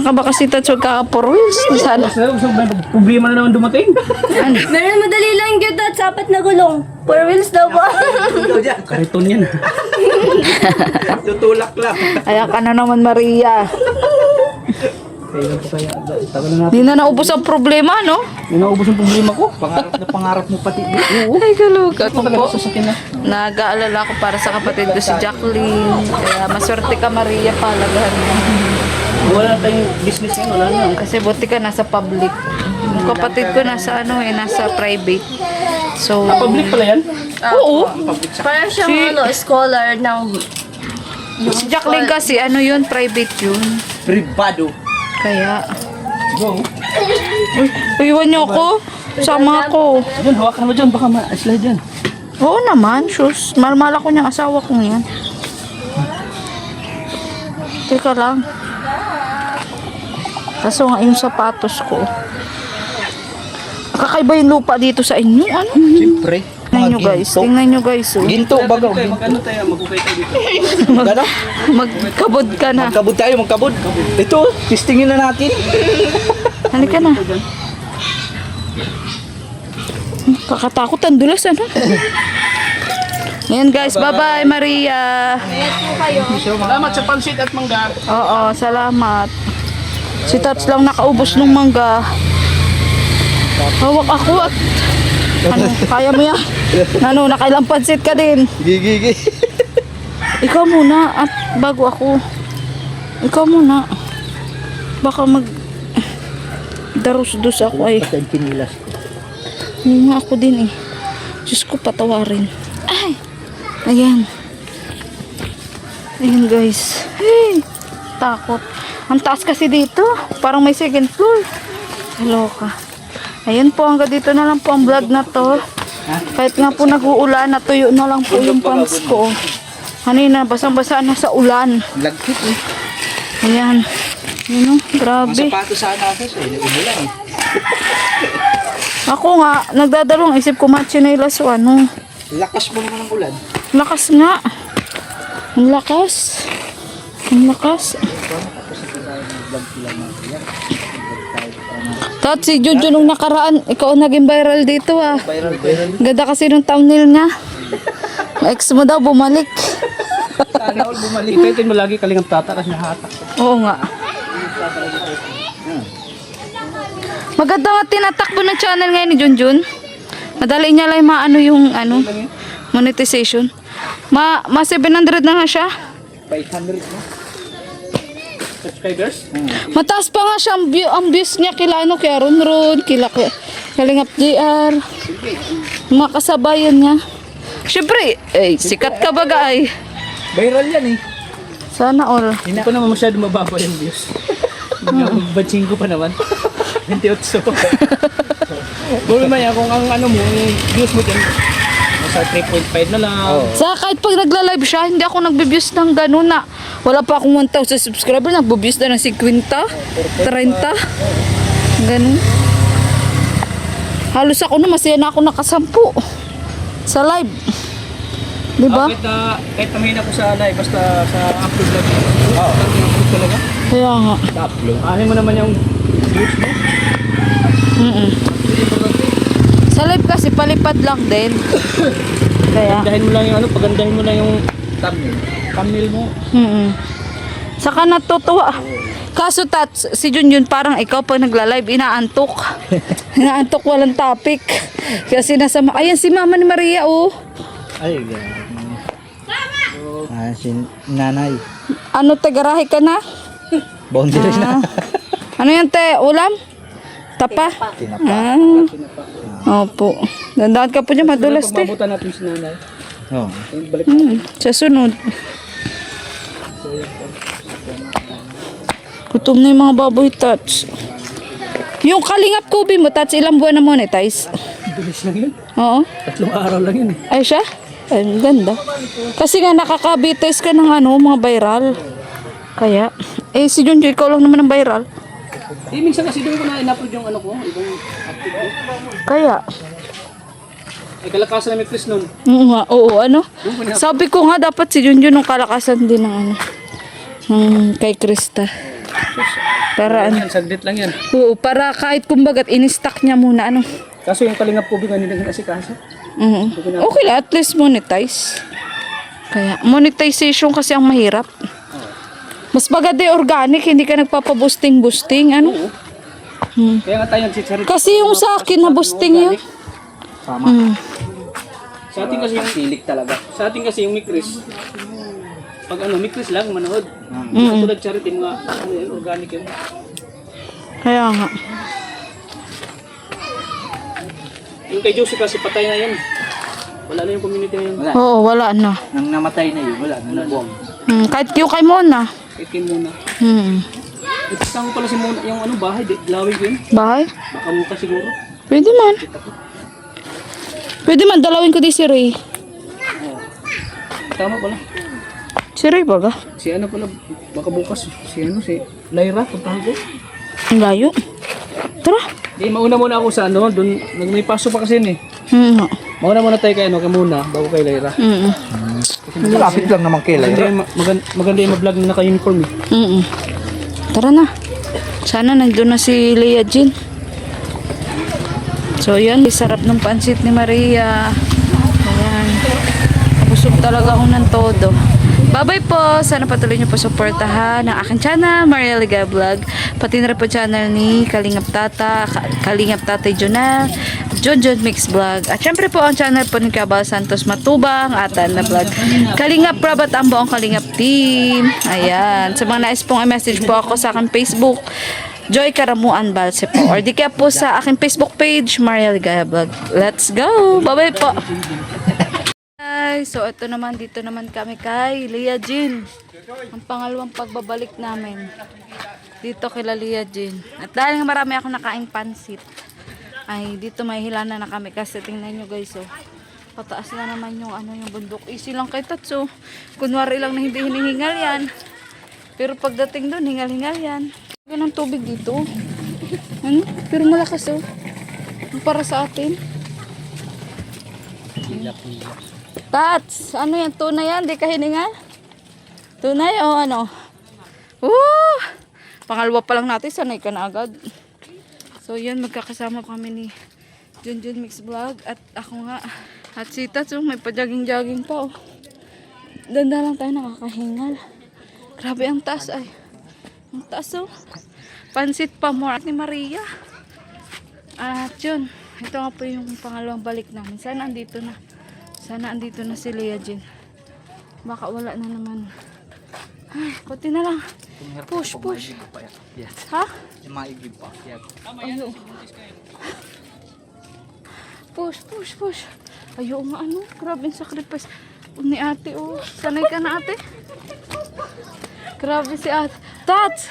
Saan ka ba kasi Tats? Huwag ka 4 wheels. Sana. Problema na naman dumating. Meron madali lang yun, Tats. 4 na gulong. 4 wheels daw ba? Kariton yan. Tutulak lang. Ayan ka na naman, Maria. Kailan pa kaya? Tagal na natin. Di na naubos ang problema, no? Yung naubos yung problema ko. Pangarap mo pati. Oo. Ay, kaluga ko Talaga po. sa sakin na. Nag-aalala ko para sa kapatid ko si Jacqueline. Kaya maswerte ka, Maria, palagahan mo. Wala tayong business yan. Wala na. Kasi buti ka nasa public. Yung kapatid ko nasa nasa private. So, Public pala yan? oo. Parang siyang scholar ng... Si Jacqueline kasi, yun, private yun. Privado. Kaya, Go. iwan niyo ako. Sama ako. Diyan, hawakan mo dyan. Baka ma-slide yan. Oo naman, sus. Marmala ko niyang asawa kong yan. Teka lang. Kaso nga yung sapatos ko. Kakaiba yung lupa dito sa inyo. Ano? Siyempre. Tingnan nyo guys. Tingnan nyo guys. Oh. Ginto, bagaw. Magkano tayo? Magkukay tayo dito. Magkano? Magkabod ka na. Magkabod tayo, magkabod. Ito, testingin na natin. Halika na. Kakatakot ang dulas, ano? Ayan guys, bye-bye Maria. Ingat po kayo. Salamat sa pansit at mangga. Oo, salamat. Si Tats lang nakaubos ng mangga. Hawak ako at kaya mo yan? Nakailang pansit ka din. Gigi. Ikaw muna at bago ako. Ikaw muna. Baka darus-dus ako ay. Patay pinilas. Yung nga ako din eh. Diyos ko, patawarin. Ay! Ayan. Ayan guys. Hey! Takot. Ang taas kasi dito. Parang may second floor. Kaloka. Ayan po, hanggang dito na lang po ang vlog na to. Kahit nga po nag-uulan, natuyo na lang po yung pants ko. Kanina, basang-basa na sa ulan. Lagkit eh. Ayan. Ayan o, grabe. Sapatos sana ako eh. Umulan eh. Ako nga, nagdadalawang isip ko machinelas o ano. Lakas mo naman ng ulan. Lakas nga. Ang lakas. Ang lakas. Tat, si Junjun nung nakaraan, ikaw ang naging viral dito ah. Viral. Ganda kasi nung thumbnail niya. Ex mo daw bumalik. Sana all bumalik. Ipitin mo lagi kalingap tata kasi nahatak. Oo nga. Maganda nga tinatakbo ng channel ngayon ni Junjun. Madali niya lang maano yung monetization. Ma 700 na nga siya. 500 na. Subscribers? Mataas pa nga siya ang views niya kila kaya Ron, kila Kalingap JR. Mga kasabayan niya. Siyempre, sikat ka baga ay. Viral yan eh. Sana all. Hindi pa naman masyado mababa yung views. Mag-batching ko pa naman. 28. Buli man yan kung ang mo, yung views mo dyan, nasa 3.5 na lang. Sa kahit pag nagla-live siya, hindi ako nagbe-views ng ganun na. Wala pa akong 1,000 subscriber, nagbe-views na ng 50, 30. Ganun. Halos ako na, masaya na ako nakasampu sa live. Diba? Kahit mahina ko sa live, basta sa upload lang. Oo. Upload talaga? Kaya nga. Upload. Ahin mo naman yung views mo. Sa live kasi palipad lang din. Kaya. Pagandahin mo lang yung pagandahin mo lang yung thumbnail. Thumbnail mo. Saka natutuwa. Kaso Tats, si Junjun parang ikaw pag nagla-live, inaantok. Inaantok, walang topic. Kasi ayan si mama ni Maria oh. Ay, si nanay. Ano te, garahe ka na? Boundary na. Ano yan te, ulam? Tapa? Opo. Dandaan ka po dyan, madulas te. Pagbabutan natin si nanay. Oo. Balik. Sa sunod. Gutom na yung mga baboy, Tats. Yung kalingap kubi mo, Tats, ilang buwan na monetize? Bilis lang yun. Oo. 3 araw lang yun eh. Ay siya? Ay, ang ganda. Kasi nga nakakabites ka ng mga viral. Kaya, si Junjun, ikaw lang naman ang viral. Minsan kasi doon ko na in-upload yung ko, ibang active ko. Kaya, Ay, kalakasan namin Chris nun. oo, ano? Sabi ko nga, dapat si Junjun yung kalakasan din ng kay Krista. Para ano? Yan, saglit lang yan. Oo, para kahit kumbaga in-stock niya muna ano. Kaso yung kalingap ko bigyan hindi kasi kaso. Okay lang, at least monetize. Kaya, monetization kasi ang mahirap. Mas maganda yung organic, hindi ka nagpapaboosting-boosting, ano? Kaya nga tayo nagsisarito. Kasi yung sa akin na boosting yun. Tama. Sa atin kasi yung silik talaga. Sa atin kasi yung mikris. Pag ano, mikris lang manood. Tulad charity mga ano yan, organic yun. Kaya nga. Yung kay Josie kasi patay na yun. Wala na yung community na yun. Oo, wala na. Nang namatay na yun, wala na nabuang. Kahit yung kay Mona. Itin muna. Hmm. Ito pala si Mona, yung ano bahay, lawig yun. Bahay? Baka mukha siguro. Pwede man. Pwede man, dalawin ko di si Ray. Tama pala. Si Ray baga? Si ano pala, baka bukas. Si ano, si Lyra, puntahan ko. Ang layo. Tara. Di, mauna muna ako sa ano, doon, may paso pa kasi yun eh. Mauna muna tayo kay ano, kay Muna, bago kay Lyra. Malapit lang naman kay Maganda Lyra. yung, maganda yung ma-vlog na naka-uniform eh. Tara na. Sana nandun na si Leah Jean. So yun, sarap ng pansit ni Maria. Ayan. Busog talaga ako ng todo. Bye-bye po. Sana patuloy niyo po suportahan ang aking channel, Maria Liga Vlog. Pati na rin po channel ni Kalingap Tata, Kalingap Tatay Jonel, John Mix Vlog. At syempre po ang channel po ni Cabal Santos Matubang, Atan na Vlog. Kalingap Prab at ang buong Kalingap team. Ayan. Sa mga nais pong i-message po ako sa aking Facebook, Joy Karamuan Balse po. Or di kaya po sa aking Facebook page, Maria Liga Vlog. Let's go! Bye-bye po! Guys, so ito naman, dito naman kami kay Leah Jean. Ang pangalawang pagbabalik namin. Dito kay Leah Jean. At dahil nga marami ako nakaing pansit, ay dito may hilana na kami kasi tingnan nyo guys, oh. Pataas na naman yung ano, yung bundok. Easy lang kay Tatso. Kunwari lang na hindi hinihingal yan. Pero pagdating doon, hingal-hingal yan. Ganang tubig dito. Ano? Pero malakas, oh. Para sa atin. Tats, ano yan? Tunay yan? Di ka hiningal? Tunay o ano? Woo! Pangalawa pa lang natin, sanay ka na agad. So yun, magkakasama kami ni John Mix Vlog at ako nga. At si Tats, may pa-jogging-jogging pa, oh. Danda lang tayo nakakahingal. Grabe ang taas ay. Ang taas, oh. Pansit pa more ni Maria. At yun, ito nga po yung pangalawang balik namin. Sana andito na. Sana andito na si Leah Jean. Baka wala na naman. Ay, konti na lang. Push. Ha? Maigib pa. Yan. Ayo. Push. Ayo nga ano. Grabe yung sacrifice. Ni ate, oh. Sanay ka na ate. Grabe si ate. Tats!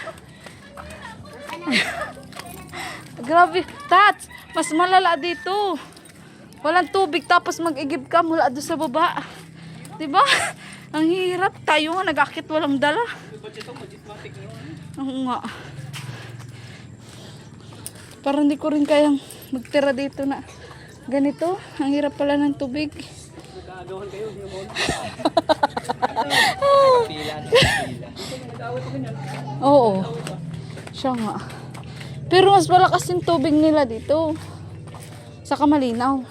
Grabe. Tats! Mas malala dito. Walang tubig tapos mag-igib ka mula doon sa baba. Diba? Ang hirap. Tayo nga nag-akit walang dala. Oo nga. Parang hindi ko rin kayang magtira dito na ganito. Ang hirap pala ng tubig. Nagkagawan kayo. Oo. Siya nga. Pero mas malakas yung tubig nila dito. Saka malinaw.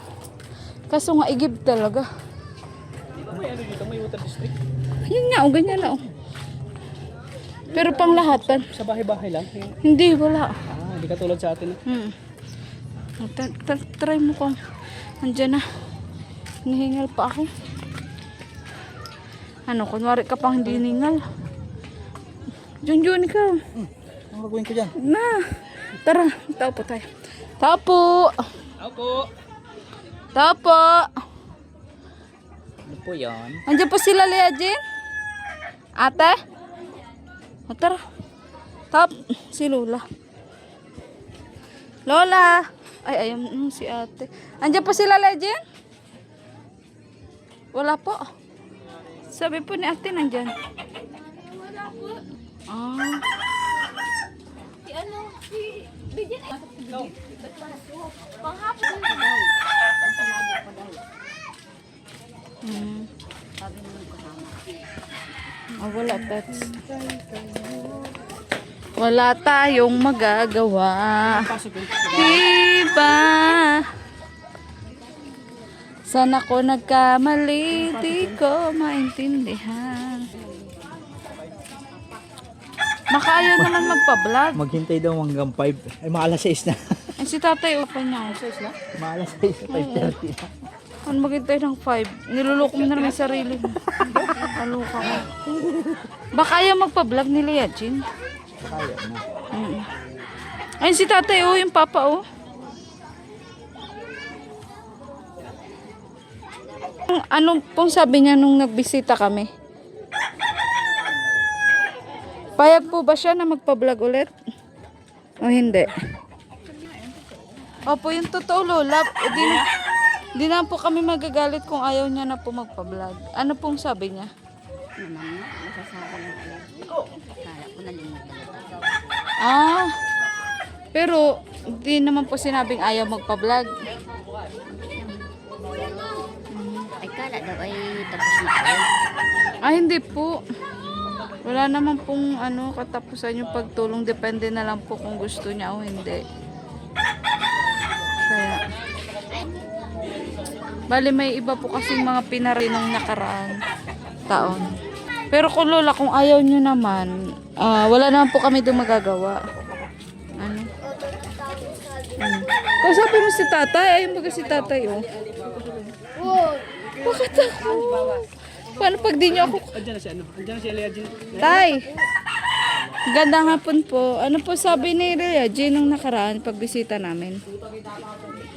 Kaso nga igib talaga. Di ba may ano dito, may water district? Yun nga, ganyan na. Pero pang lahatan. Sa bahay-bahay lang. Hindi, wala. Hindi ka tulad sa atin. Try mo kung andyan na. Hinihingal pa ako. Ano, kunwari ka pang hindi hiningal. Jun, ikaw. Ang gagawin ko dyan? Na. Tara, tapo tayo. Tapo. Tapo. Ano po yan? Andiyan po sila, Leah Jean? Ate? O, tara. Si Lola. Lola. Ay, ayun si ate. Andiyan po sila, Leah Jean? Wala po. Sabi po ni ate, nandyan. Wala po. Ah. Wala, Tats. Wala tayong magagawa. Pasok yun. Diba? Sana ko nagkamali, di ko maintindihan. Makaayaw naman magpa-vlog. Maghintay daw hanggang 5. Ay, mga alas 6 na. Ay, si tatay open niya. Mga alas 6, 5:30 na. Ano maghintay ng 5? Niluloko mo na naman yung sarili mo. Kaluka ko. Baka ayaw magpa-vlog ni Lea Jean. Kaya na. Ayun si tatay oh, yung papa oh. Ano pong sabi niya nung nagbisita kami? Payag po ba siya na magpa-vlog ulit? O hindi? Opo, yung totoo lola. Di na po kami magagalit kung ayaw niya na po magpa-vlog. Ano pong sabi niya? Ah, pero di naman po sinabing ayaw magpa-vlog. Ay, kala daw ay tapos na kayo. Ah, hindi po. Wala naman pong katapusan yung pagtulong. Depende na lang po kung gusto niya o hindi. Kaya, bali may iba po kasing mga pinarinong nakaraang taon. Pero kung lola, kung ayaw nyo naman, wala naman po kami doon magagawa. Ano? Kung sabi mo si tatay, ayun baga si tatay oh. Bakit ako? Paano pag di nyo ako... Andiyan na si ano? Andiyan na si Lea Jean. Tay! Gandang hapon po. Ano po sabi ni Lea Jean nung nakaraan pagbisita namin?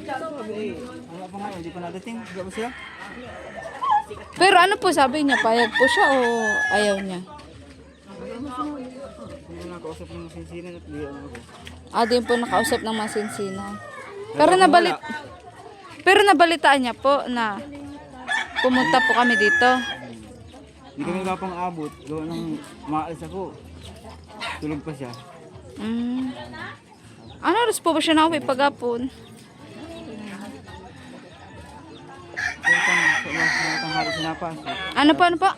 Wala pa nga, hindi pa nadating. Hindi ba sila? Pero ano po sabi niya? Payag po siya o ayaw niya? Hindi na kausap ng sinsinan at liyan ako. Din po nakausap ng masinsina. Pero nabalitaan niya po na pumunta po kami dito. Hindi kami kapang abot. Gawa nang maalis ako. Tulog pa siya. Ano oras po ba siya nauwi pagapon? Tanghali siya napasok. Ano po?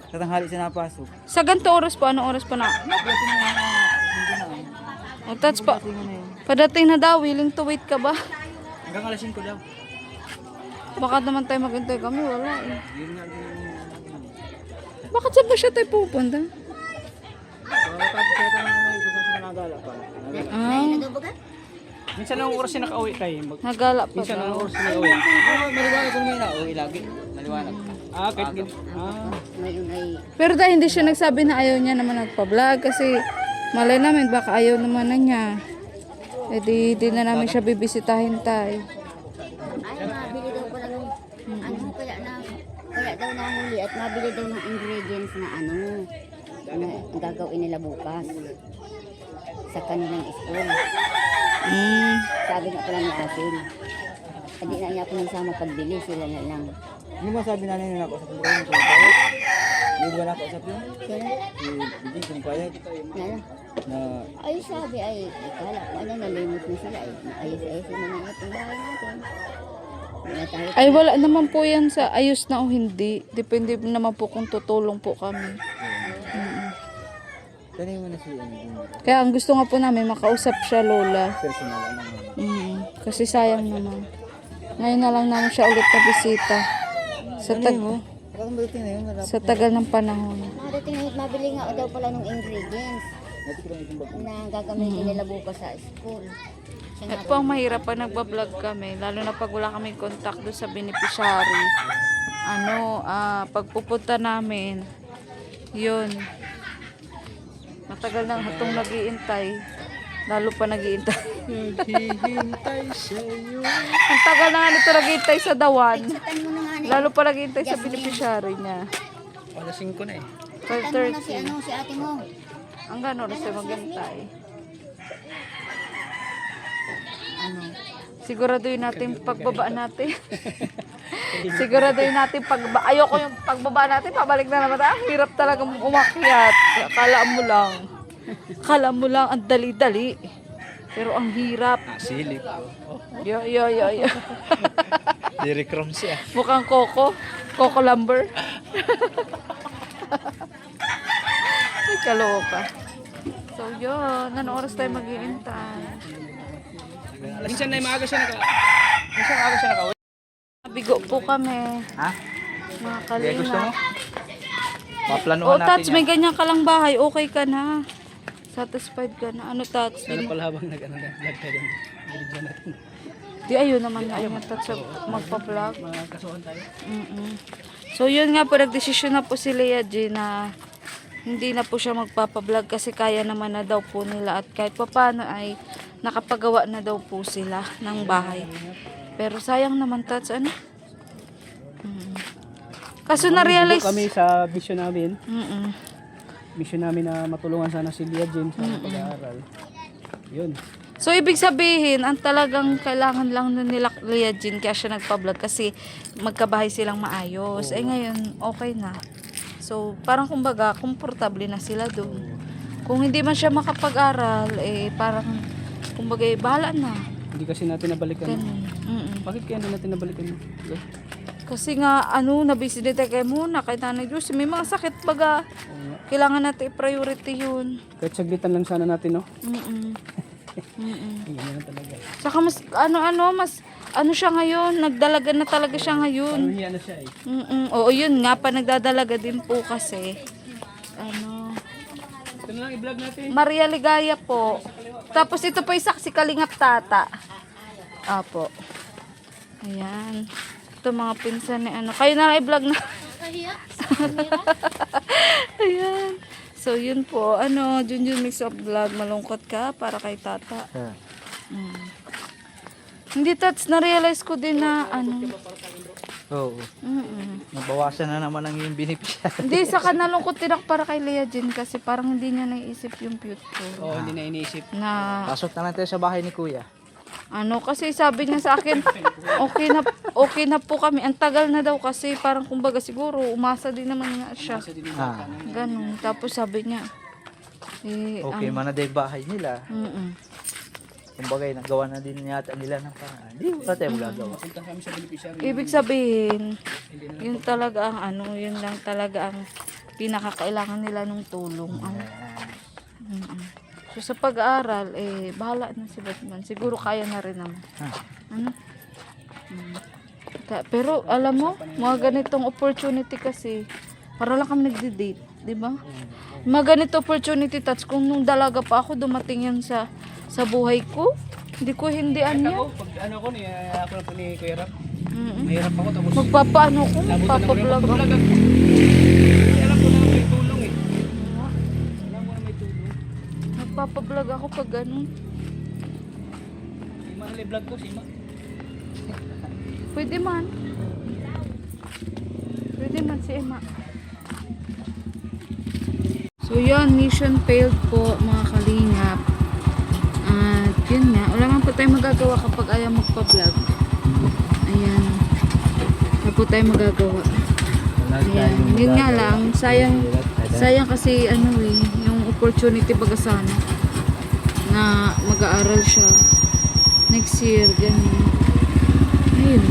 Sa tanghali siya napasok. Sa ganito oras po, anong oras po na? O, touch pa. Padating na daw, willing to wait ka ba? Hanggang alas 5 daw. Baka naman tayo maghintay kami, wala eh. Bakit saan ba siya tayo pupunta? Tapos siya tanong may gusto sa nagala pa. Minsan ang oras siya nakauwi tayo. Nagala pa Minsan ang ba? oras siya nakauwi. Maliwanag kung may nauwi lagi. Maliwanag. Kahit ganito. Ngayon ay Pero dahil hindi siya nagsabi na ayaw niya naman nagpa-vlog kasi malay namin baka ayaw naman na niya. Eh di na namin siya bibisitahin tayo. ay mabili daw pala ng kaya daw nahuli at mabili daw ng ingredients na na gagawin nila bukas sa kanilang school. Sabi nga pala ni Asil. Hindi na niya ako nagsama pagbili, sila na lang. Hindi mo sabi nanay na nakausap mo kayo kung payag? Hindi ba nakausap yun? Sila? Si Biggie kung payag na Ay sabi ay ikala ko nalimot na sila ayos-ayos naman ang itong bahay natin. Wala tayo. Ay wala naman po yan sa ayos na o hindi. Depende naman po kung tutulong po kami. tanay mo na si ano. Kaya ang gusto nga po namin makausap siya lola. Personal ano. Kasi sayang naman. Ngayon na lang namin siya ulit na bisita. Parang dating na yun. Sa tagal ng panahon. Madating na mabili nga daw pala ng ingredients na gagamitin nila bukas sa school. Siya nga At po ang mahirap pag nagbablog kami, lalo na pag wala kaming contact doon sa beneficiary. Pag pupunta namin, yun. Matagal na itong nag-iintay. Lalo pa nag-iintay. Naghihintay sa'yo. Ang tagal na nga nito nag-iintay sa dawan. Tan mo na nga ni. Lalo pa nag-iintay sa beneficiary niya. Alas 5 na eh. Tan mo na si 12:30. si ate mo. Ang gano'n na siya maghintay. Siguraduhin natin pagbaba natin. Siguraduhin natin ayoko yung pagbaba natin, pabalik na naman. Hirap talaga umakyat. Kala mo lang ang dali-dali. Pero ang hirap. Silip. Yo. Derek Ramsey ah. Mukhang Coco lumber. Ay, kaloka. So yun, anong oras tayo mag-iintay? Minsan na maaga siya minsan maaga siya nakauwi. Bigo po kami. Ha? Mga Kaya gusto mo? kalinga. Paplanuhan natin Tats, may ganyan ka lang bahay. Okay ka na. Satisfied ka na. Ano, Tats? Sana pala habang nag-vlog tayo. Video natin. Di, ayun naman na. Ayun, Tats, magpa-vlog. Mga kasuhan tayo. So, yun nga po, nagdesisyon na po si Lea G na hindi na po siya magpapablog kasi kaya naman na daw po nila at kahit paano ay nakapagawa na daw po sila ng bahay. Pero sayang naman, Tats, ano? Kaso na-realize... Kami sa mission namin. Mm-mm. Na matulungan sana si Lia James sa pag-aaral. Yun. So, ibig sabihin, ang talagang kailangan lang nun nila Lea Jean kaya siya nagpa-vlog kasi magkabahay silang maayos. Eh ngayon, okay na. So, parang kumbaga, komportable na sila doon. Kung hindi man siya makapag-aral, eh parang, kumbaga, bahala na. Hindi kasi natin nabalikan. Ganun. Bakit kaya na natin nabalikan? Kasi nga, nabisi din tayo muna kay Nanay Diyos. May mga sakit baga. Kailangan natin i-priority yun. Kahit saglitan lang sana natin, no? Ganyan talaga. Saka mas, mas, siya ngayon, nagdalaga na talaga siya ngayon. Hiya na siya eh. Oo, yun nga pa, nagdadalaga din po kasi. Ito na lang i-vlog natin. Maria Ligaya po. Tapos ito po isa si Kalingap Tata. Apo. Ayan. Ito mga pinsan ni Kayo na lang i-vlog na. Ayan. So yun po. Junjun Mix of Vlog. Malungkot ka para kay Tata. Hindi, Tats, na-realize ko din na Oo. Nabawasan na naman ang yung benepisya. Hindi, saka nalungkot din ako para kay Lea Jean kasi parang hindi niya naiisip yung future. Oo, hindi na iniisip. Na, Pasok na lang tayo sa bahay ni Kuya. kasi sabi niya sa akin, okay na po kami. Ang tagal na daw kasi parang kumbaga siguro umasa din naman nga siya. Ganun. Tapos sabi niya, Okay, manaday bahay nila. Kumbaga, nagawa na din yata nila ng paraan. Hindi wala tayo magagawa. Punta kami sa beneficiary. ibig sabihin, yun talaga ang yun lang talaga ang pinakakailangan nila ng tulong. So sa pag-aaral, bahala na si Batman. Siguro kaya na rin naman. Pero alam mo, mga ganitong opportunity kasi, para lang kami nagde-date, di ba? Mga ganito opportunity, Tats, kung nung dalaga pa ako, dumating yan sa buhay ko, hindi ko hindian yan. Pag ako na po ni Kuya Rap. Mahirap ako tapos. Magpapaano ko, magpapablog ako. Alam ko na may tulong eh. Alam ko na may tulong. Magpapablog ako pag ganun. Si Ma vlog ko, si Ma. Pwede man. Pwede man si Emma. So yun, mission failed po mga kalingap. At yun nga, wala man po tayong magagawa kapag ayaw magpa-vlog. Ayan. Wala po tayong magagawa. Ayan. Yun nga lang, sayang kasi yung opportunity baga sana na mag-aaral siya next year, ganyan. Ayun.